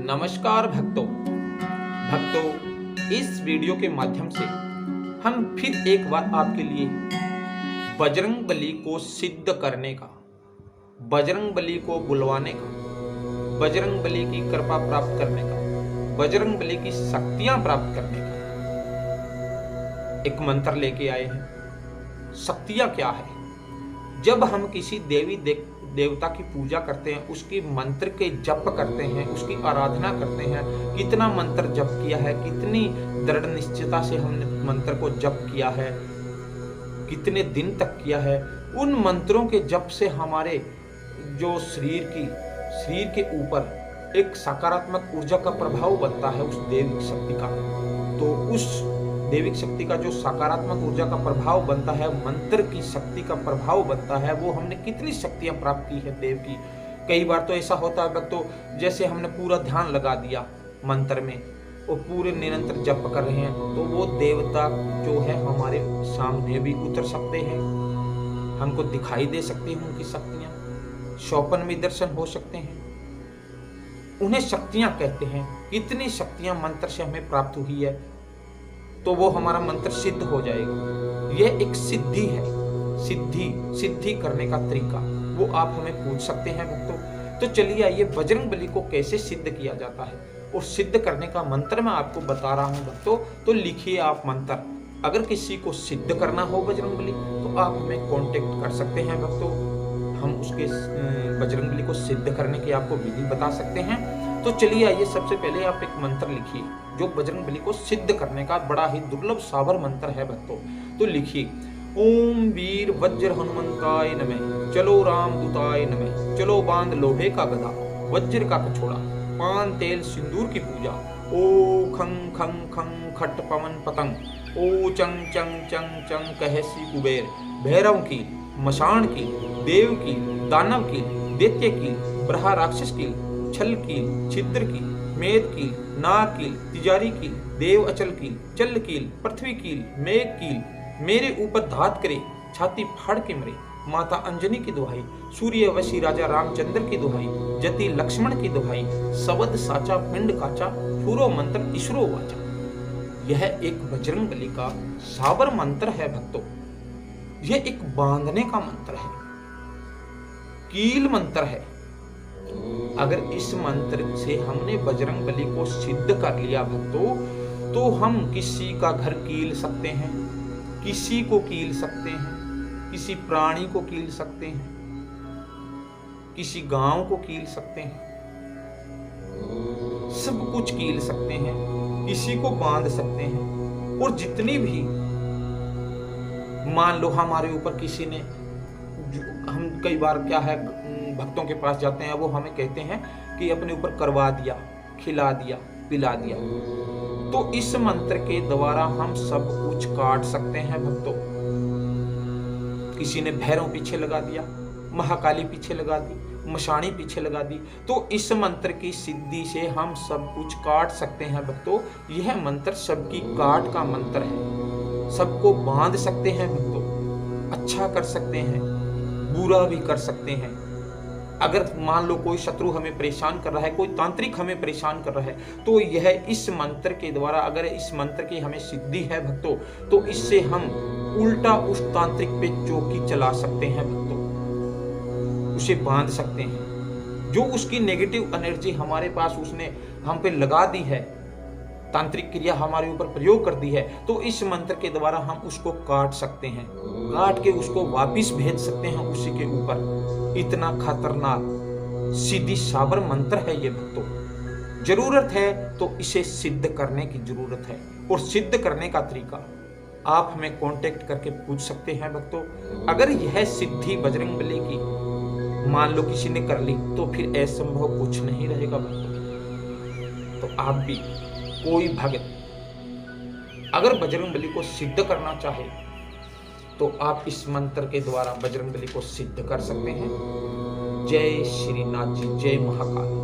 नमस्कार भक्तों, इस वीडियो के माध्यम से हम फिर एक बार आपके लिए बजरंगबली को सिद्ध करने का, बजरंगबली को बुलवाने का, बजरंगबली की कृपा प्राप्त करने का, बजरंगबली की शक्तियां प्राप्त करने का एक मंत्र लेके आए हैं। शक्तियां क्या है? जब हम किसी देवी देवता की पूजा करते हैं, उसकी मंत्र के जप करते हैं, उसकी आराधना करते हैं, कितना मंत्र जप किया है, कितनी दृढ़ निश्चयता से हमने मंत्र को जप किया है, कितने दिन तक किया है, उन मंत्रों के जप से हमारे जो शरीर के ऊपर एक सकारात्मक ऊर्जा का प्रभाव बनता है उस देविक शक्ति का। तो उस देविक शक्ति का जो सकारात्मक ऊर्जा का प्रभाव बनता है, मंत्र की शक्ति का प्रभाव बनता है, वो हमने कितनी शक्तियां प्राप्त की है देव की। कई बार तो ऐसा होता है भक्तों, जैसे हमने पूरा ध्यान लगा दिया मंत्र में और पूरे निरंतर जप कर रहे हैं, तो वो देवता जो है हमारे सामने भी उतर सकते हैं, हमको दिखाई दे सकती हैं उनकी शक्तियां, स्वप्न में दर्शन हो सकते हैं। उन्हें शक्तियां कहते हैं। कितनी शक्तियां मंत्र से हमें प्राप्त हुई है, तो वो हमारा मंत्र सिद्ध हो जाएगा। यह एक सिद्धि है, सिद्धि करने का तरीका वो आप हमें पूछ सकते हैं भक्तों। तो चलिए आइए, बजरंगबली को कैसे सिद्ध किया जाता है और सिद्ध करने का मंत्र मैं आपको बता रहा हूं भक्तों। तो लिखिए आप मंत्र। अगर किसी को सिद्ध करना हो बजरंगबली, तो आप हमें कांटेक्ट कर सकते हैं भक्तों। हम उसके बजरंगबली को सिद्ध करने की आपको विधि बता सकते हैं। तो चलिए आइए, सबसे पहले आप एक मंत्र लिखिए जो बजरंगबली को सिद्ध करने का बड़ा ही दुर्लभ साबर मंत्र है भक्तों। तो लिखिए, ओम वीर वज्र हनुमंताय नमः, चलो राम दूताय नमः, चलो बांध लोहे का गदा, वज्र का कछोड़ा, पान तेल सिंदूर की पूजा, ओ खंग खंग खंग खट पवन पतंग, ओ चंग चंग चंग चंग कहसी कुबेर, भैरव की, मशाण की, देव की, दानव की, दैत्य की, ब्रहा राक्षस की, छल कील, छिद्र कील, मेद कील, नाग कील, तिजारी कील, देव अचल कील, चल कील, पृथ्वी कील, मेघ कील, मेरे ऊपर धात करे, छाती फाड़ के मरे, माता अंजनी की दुहाई, सूर्यवशी राजा रामचंद्र की दुहाई, जति लक्ष्मण की दुहाई, सबद साचा पिंड काचा, फूरो मंत्र ईश्वरो वाचा। यह एक बजरंगबली का साबर मंत्र है भक्तों। यह एक बांधने का मंत्र है, कील मंत्र है। अगर इस मंत्र से हमने बजरंगबली को सिद्ध कर लिया भक्तों, तो हम किसी का घर कील सकते हैं, किसी को कील सकते हैं, किसी प्राणी को कील सकते हैं, किसी गांव को कील सकते हैं, सब कुछ कील सकते हैं, किसी को बांध सकते हैं। और जितनी भी, मान लो हमारे ऊपर किसी ने, हम कई बार क्या है भक्तों के पास जाते हैं, वो हमें कहते हैं कि अपने ऊपर करवा दिया, खिला दिया, पिला दिया, तो इस मंत्र के द्वारा हम सब कुछ काट सकते हैं भक्तों। किसी ने भैरव पीछे लगा दिया, महाकाली पीछे लगा दी, मशाणी पीछे लगा दी, तो इस मंत्र की सिद्धि से हम सब कुछ काट सकते हैं भक्तों। यह मंत्र सबकी काट का मंत्र है, सबको बांध सकते हैं भक्तों, अच्छा कर सकते हैं, बुरा भी कर सकते हैं। अगर मान लो कोई शत्रु हमें परेशान कर रहा है, कोई तांत्रिक हमें परेशान कर रहा है, तो यह इस मंत्र के द्वारा, अगर इस मंत्र की हमें सिद्धि है भक्तों, तो इससे हम उल्टा उस तांत्रिक पे चौकी चला सकते हैं भक्तों, उसे बांध सकते हैं। जो उसकी नेगेटिव एनर्जी हमारे पास उसने हम पे लगा दी है, तांत्रिक क्रिया हमारे ऊपर प्रयोग कर दी है, तो इस मंत्र के द्वारा हम उसको काट सकते हैं, काट के उसको वापिस भेज सकते हैं उसी के ऊपर। इतना खतरनाक सीधी साबर मंत्र है ये भक्तों। जरूरत है तो इसे सिद्ध करने की जरूरत है, और सिद्ध करने का तरीका आप हमें कांटेक्ट करके पूछ सकते हैं भक्तों। अगर यह सिद्धि बजरंगबली की मान लो किसी ने कर ली, तो फिर असंभव कुछ नहीं रहेगा भक्तों। तो आप भी, कोई भक्त अगर बजरंगबली को सिद्ध करना चाहे, तो आप इस मंत्र के द्वारा बजरंगबली को सिद्ध कर सकते हैं। जय श्री नाथ जी, जय महाकाल।